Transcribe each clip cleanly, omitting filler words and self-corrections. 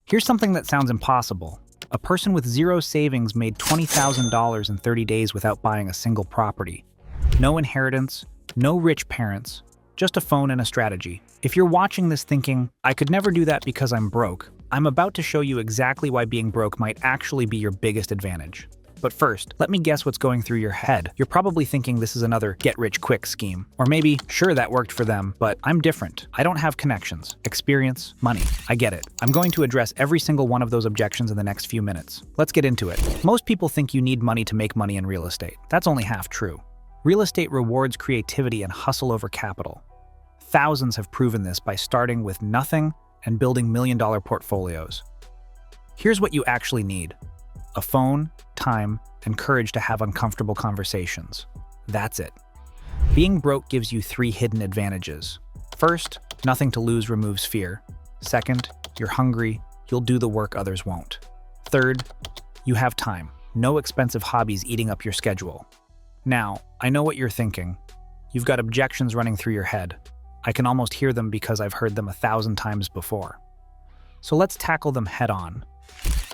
Here's something that sounds impossible. A person with zero savings made $20,000 in 30 days without buying a single property. No inheritance, no rich parents, just a phone and a strategy. If you're watching this thinking, I could never do that because I'm broke, I'm about to show you exactly why being broke might actually be your biggest advantage. But first, let me guess what's going through your head. You're probably thinking this is another get-rich-quick scheme. Or maybe, sure, that worked for them, but I'm different. I don't have connections, experience, money. I get it. I'm going to address every single one of those objections in the next few minutes. Let's get into it. Most people think you need money to make money in real estate. That's only half true. Real estate rewards creativity and hustle over capital. Thousands have proven this by starting with nothing and building million-dollar portfolios. Here's what you actually need: a phone, time, and courage to have uncomfortable conversations. That's it. Being broke gives you 3 hidden advantages. First, nothing to lose removes fear. Second, you're hungry, you'll do the work others won't. Third, you have time. No expensive hobbies eating up your schedule. Now, I know what you're thinking. You've got objections running through your head. I can almost hear them because I've heard them 1,000 times before. So let's tackle them head on.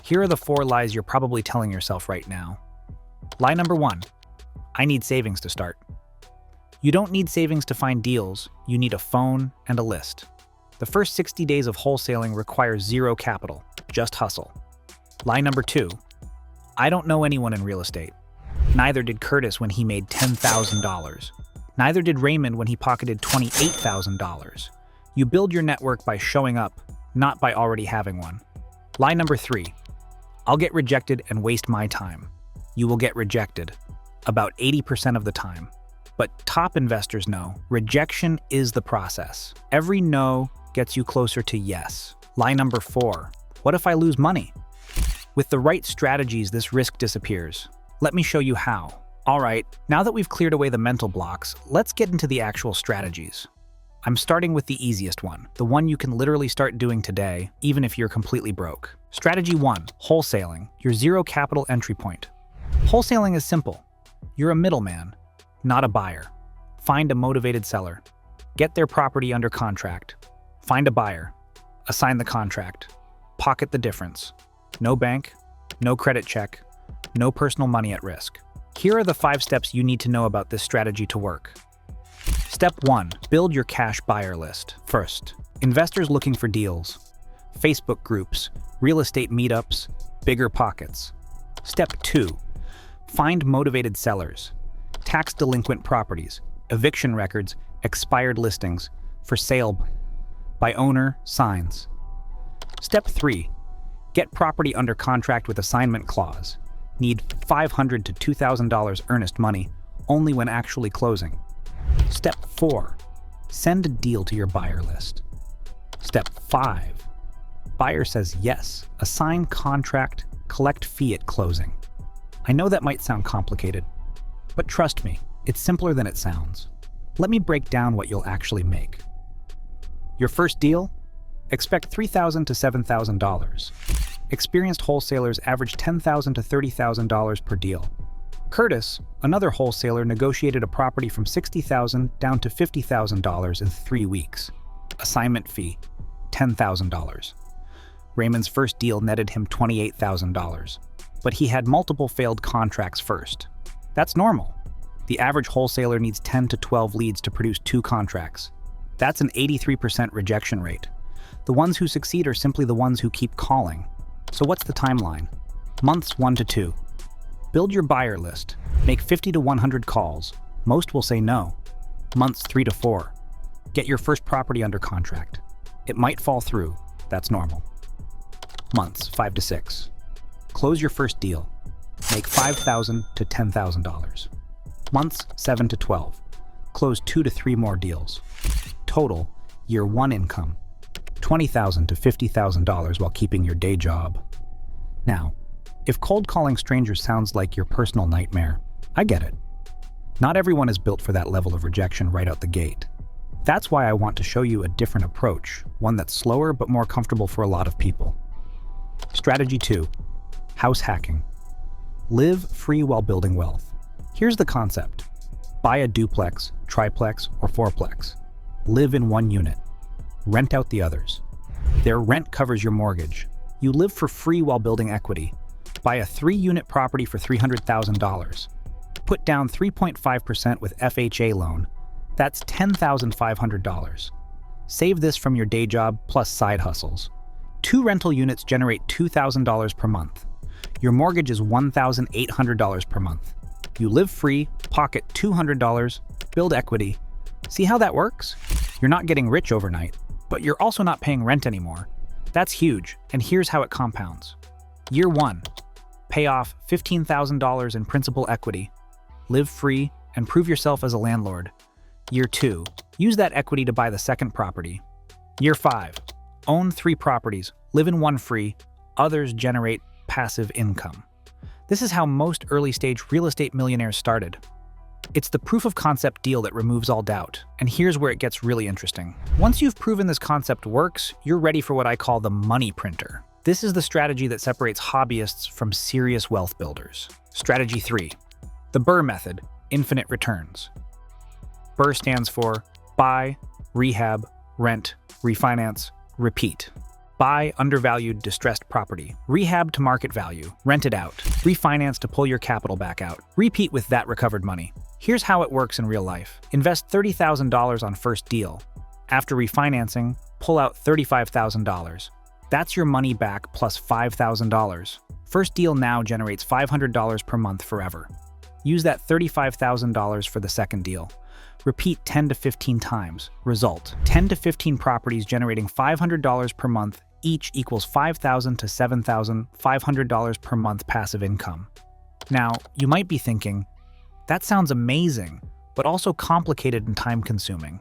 Here are the 4 lies you're probably telling yourself right now. Lie number 1, I need savings to start. You don't need savings to find deals, you need a phone and a list. The first 60 days of wholesaling requires zero capital, just hustle. Lie number 2, I don't know anyone in real estate. Neither did Curtis when he made $10,000. Neither did Raymond when he pocketed $28,000. You build your network by showing up, not by already having one. Lie number 3, I'll get rejected and waste my time. You will get rejected, about 80% of the time. But top investors know, rejection is the process. Every no gets you closer to yes. Lie number 4, what if I lose money? With the right strategies, this risk disappears. Let me show you how. All right, now that we've cleared away the mental blocks, let's get into the actual strategies. I'm starting with the easiest one, the one you can literally start doing today, even if you're completely broke. Strategy 1, wholesaling, your zero capital entry point. Wholesaling is simple. You're a middleman, not a buyer. Find a motivated seller. Get their property under contract. Find a buyer. Assign the contract. Pocket the difference. No bank, no credit check, no personal money at risk. Here are the 5 steps you need to know about this strategy to work. Step 1, build your cash buyer list. First, investors looking for deals. Facebook groups, real estate meetups, bigger pockets. Step 2, find motivated sellers. Tax delinquent properties, eviction records, expired listings, for sale by owner, signs. Step 3, get property under contract with assignment clause. Need $500 to $2,000 earnest money only when actually closing. Step 4, send a deal to your buyer list. Step 5, buyer says yes, assign contract, collect fee at closing. I know that might sound complicated, but trust me, it's simpler than it sounds. Let me break down what you'll actually make. Your first deal? Expect $3,000 to $7,000. Experienced wholesalers average $10,000 to $30,000 per deal. Curtis, another wholesaler, negotiated a property from $60,000 down to $50,000 in 3 weeks. Assignment fee, $10,000. Raymond's first deal netted him $28,000, but he had multiple failed contracts first. That's normal. The average wholesaler needs 10 to 12 leads to produce 2 contracts. That's an 83% rejection rate. The ones who succeed are simply the ones who keep calling. So what's the timeline? Months 1 to 2. Build your buyer list. Make 50 to 100 calls. Most will say no. Months 3 to 4. Get your first property under contract. It might fall through. That's normal. Months 5 to 6. Close your first deal. Make $5,000 to $10,000. Months 7 to 12. Close 2 to 3 more deals. Total, year 1 income, $20,000 to $50,000 while keeping your day job. Now, if cold calling strangers sounds like your personal nightmare, I get it. Not everyone is built for that level of rejection right out the gate. That's why I want to show you a different approach, one that's slower but more comfortable for a lot of people. Strategy 2, house hacking. Live free while building wealth. Here's the concept. Buy a duplex, triplex, or fourplex. Live in one unit. Rent out the others. Their rent covers your mortgage. You live for free while building equity. Buy a 3-unit property for $300,000. Put down 3.5% with FHA loan. That's $10,500. Save this from your day job plus side hustles. 2 rental units generate $2,000 per month. Your mortgage is $1,800 per month. You live free, pocket $200, build equity. See how that works? You're not getting rich overnight, but you're also not paying rent anymore. That's huge, and here's how it compounds. Year 1, pay off $15,000 in principal equity. Live free and prove yourself as a landlord. Year 2, use that equity to buy the second property. Year 5, own 3 properties, live in 1 free, others generate passive income. This is how most early-stage real estate millionaires started. It's the proof of concept deal that removes all doubt, and here's where it gets really interesting. Once you've proven this concept works, you're ready for what I call the money printer. This is the strategy that separates hobbyists from serious wealth builders. Strategy 3, the BRRRR method, infinite returns. BRRRR stands for buy, rehab, rent, refinance, repeat. Buy undervalued, distressed property. Rehab to market value. Rent it out. Refinance to pull your capital back out. Repeat with that recovered money. Here's how it works in real life. Invest $30,000 on first deal. After refinancing, pull out $35,000. That's your money back plus $5,000. First deal now generates $500 per month forever. Use that $35,000 for the second deal. Repeat 10 to 15 times. Result: 10 to 15 properties generating $500 per month, each equals $5,000 to $7,500 per month passive income. Now, you might be thinking, that sounds amazing, but also complicated and time-consuming.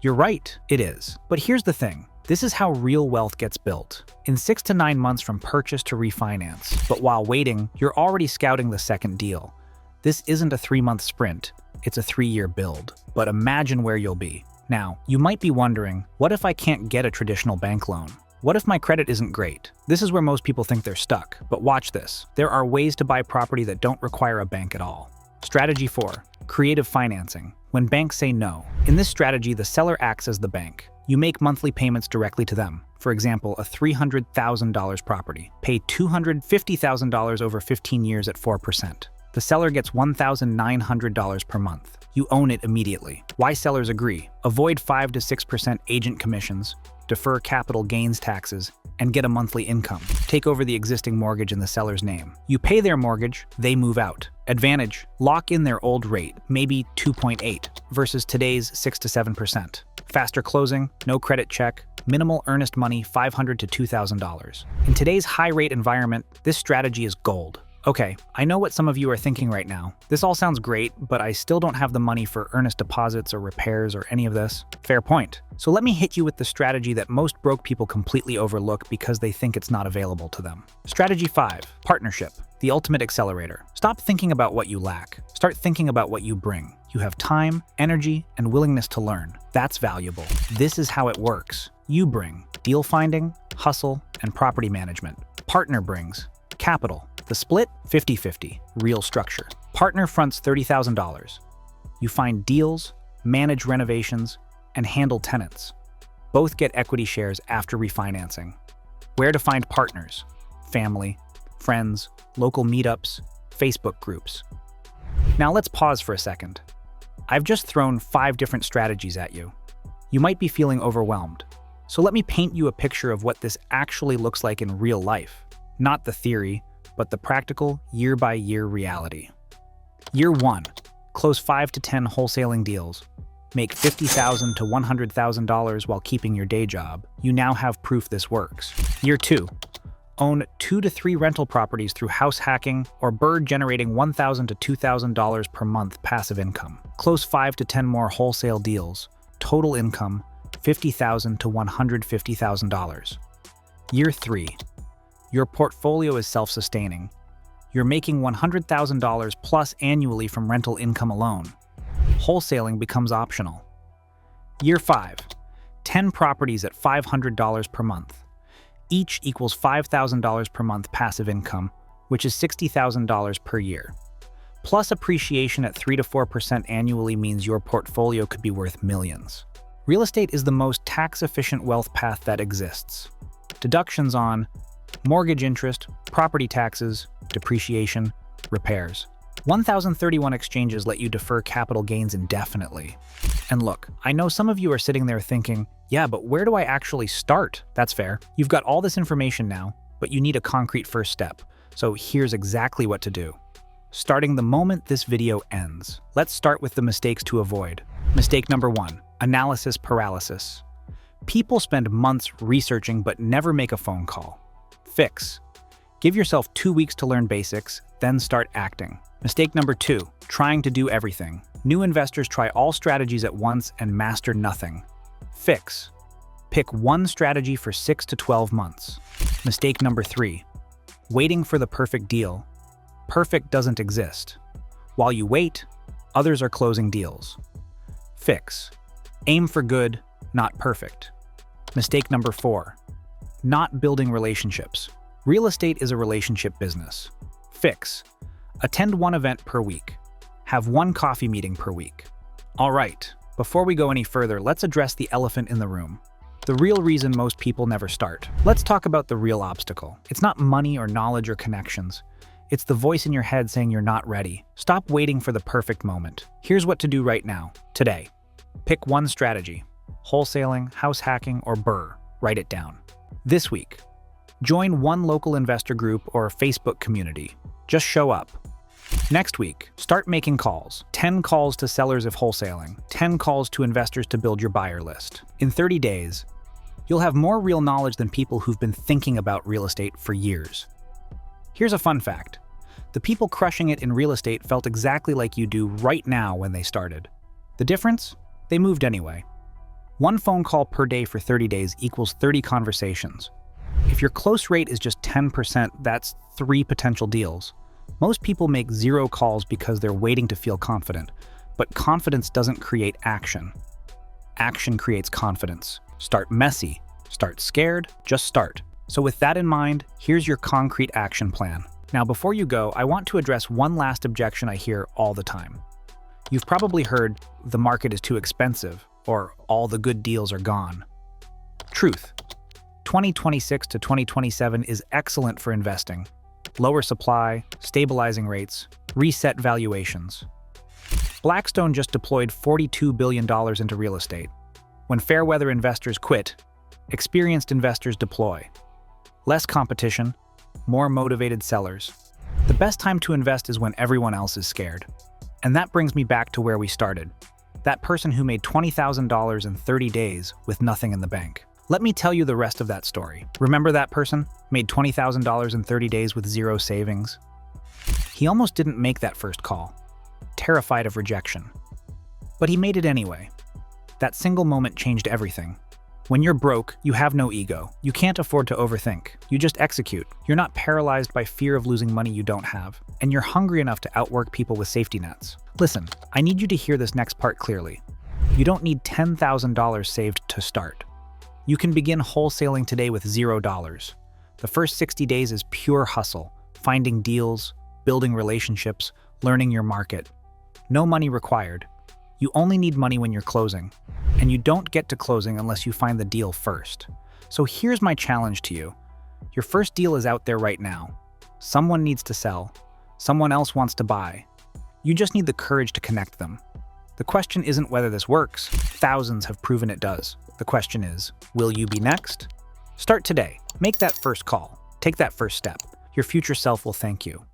You're right, it is. But here's the thing. This is how real wealth gets built. In 6 to 9 months from purchase to refinance. But while waiting, you're already scouting the second deal. This isn't a 3-month sprint. It's a 3-year build. But imagine where you'll be. Now, you might be wondering, what if I can't get a traditional bank loan? What if my credit isn't great? This is where most people think they're stuck. But watch this. There are ways to buy property that don't require a bank at all. Strategy 4, creative financing. When banks say no. In this strategy, the seller acts as the bank. You make monthly payments directly to them. For example, a $300,000 property. Pay $250,000 over 15 years at 4%. The seller gets $1,900 per month. You own it immediately. Why sellers agree? Avoid 5 to 6% agent commissions, defer capital gains taxes, and get a monthly income. Take over the existing mortgage in the seller's name. You pay their mortgage, they move out. Advantage: lock in their old rate, maybe 2.8, versus today's 6 to 7%. Faster closing, no credit check, minimal earnest money $500 to $2,000. In today's high-rate environment, this strategy is gold. Okay, I know what some of you are thinking right now. This all sounds great, but I still don't have the money for earnest deposits or repairs or any of this. Fair point. So let me hit you with the strategy that most broke people completely overlook because they think it's not available to them. Strategy 5, partnership, the ultimate accelerator. Stop thinking about what you lack. Start thinking about what you bring. You have time, energy, and willingness to learn. That's valuable. This is how it works. You bring deal finding, hustle, and property management. Partner brings capital. The split, 50-50, real structure. Partner fronts $30,000. You find deals, manage renovations, and handle tenants. Both get equity shares after refinancing. Where to find partners? Family, friends, local meetups, Facebook groups. Now let's pause for a second. I've just thrown 5 different strategies at you. You might be feeling overwhelmed. So let me paint you a picture of what this actually looks like in real life. Not the theory, but the practical, year-by-year reality. Year 1, close 5 to 10 wholesaling deals. Make $50,000 to $100,000 while keeping your day job. You now have proof this works. Year 2, own 2 to 3 rental properties through house hacking or BRRRR generating $1,000 to $2,000 per month passive income. Close 5 to 10 more wholesale deals. Total income, $50,000 to $150,000. Year 3, your portfolio is self-sustaining. You're making $100,000 plus annually from rental income alone. Wholesaling becomes optional. Year 5, 10 properties at $500 per month. Each equals $5,000 per month passive income, which is $60,000 per year. Plus appreciation at 3 to 4% annually means your portfolio could be worth millions. Real estate is the most tax-efficient wealth path that exists. Deductions on mortgage interest, property taxes, depreciation, repairs. 1,031 exchanges let you defer capital gains indefinitely. And look, I know some of you are sitting there thinking, yeah, but where do I actually start? That's fair. You've got all this information now, but you need a concrete first step. So here's exactly what to do. Starting the moment this video ends. Let's start with the mistakes to avoid. Mistake number 1, analysis paralysis. People spend months researching but never make a phone call. Fix. Give yourself 2 weeks to learn basics, then start acting. Mistake number 2, trying to do everything. New investors try all strategies at once and master nothing. Fix. Pick one strategy for 6 to 12 months. Mistake number 3, waiting for the perfect deal. Perfect doesn't exist. While you wait, others are closing deals. Fix. Aim for good, not perfect. Mistake number 4, not building relationships. Real estate is a relationship business. Fix. Attend one event per week. Have one coffee meeting per week. All right, before we go any further, let's address the elephant in the room. The real reason most people never start. Let's talk about the real obstacle. It's not money or knowledge or connections. It's the voice in your head saying you're not ready. Stop waiting for the perfect moment. Here's what to do right now, today. Pick one strategy. Wholesaling, house hacking, or BRRRR. Write it down. This week, join one local investor group or Facebook community. Just show up. Next week, start making calls. 10 calls to sellers of wholesaling, 10 calls to investors to build your buyer list. In 30 days, you'll have more real knowledge than people who've been thinking about real estate for years. Here's a fun fact. The people crushing it in real estate felt exactly like you do right now when they started. The difference? They moved anyway. One phone call per day for 30 days equals 30 conversations. If your close rate is just 10%, that's 3 potential deals. Most people make 0 calls because they're waiting to feel confident, but confidence doesn't create action. Action creates confidence. Start messy, start scared, just start. So with that in mind, here's your concrete action plan. Now before you go, I want to address one last objection I hear all the time. You've probably heard, the market is too expensive, or all the good deals are gone. Truth. 2026 to 2027 is excellent for investing. Lower supply, stabilizing rates, reset valuations. Blackstone just deployed $42 billion into real estate. When fair weather investors quit, experienced investors deploy. Less competition, more motivated sellers. The best time to invest is when everyone else is scared. And that brings me back to where we started. That person who made $20,000 in 30 days with nothing in the bank. Let me tell you the rest of that story. Remember that person? Made $20,000 in 30 days with 0 savings? He almost didn't make that first call, terrified of rejection. But he made it anyway. That single moment changed everything. When you're broke, you have no ego. You can't afford to overthink. You just execute. You're not paralyzed by fear of losing money you don't have. And you're hungry enough to outwork people with safety nets. Listen, I need you to hear this next part clearly. You don't need $10,000 saved to start. You can begin wholesaling today with $0. The first 60 days is pure hustle, finding deals, building relationships, learning your market. No money required. You only need money when you're closing. And you don't get to closing unless you find the deal first. So here's my challenge to you. Your first deal is out there right now. Someone needs to sell. Someone else wants to buy. You just need the courage to connect them. The question isn't whether this works. Thousands have proven it does. The question is, will you be next? Start today. Make that first call. Take that first step. Your future self will thank you.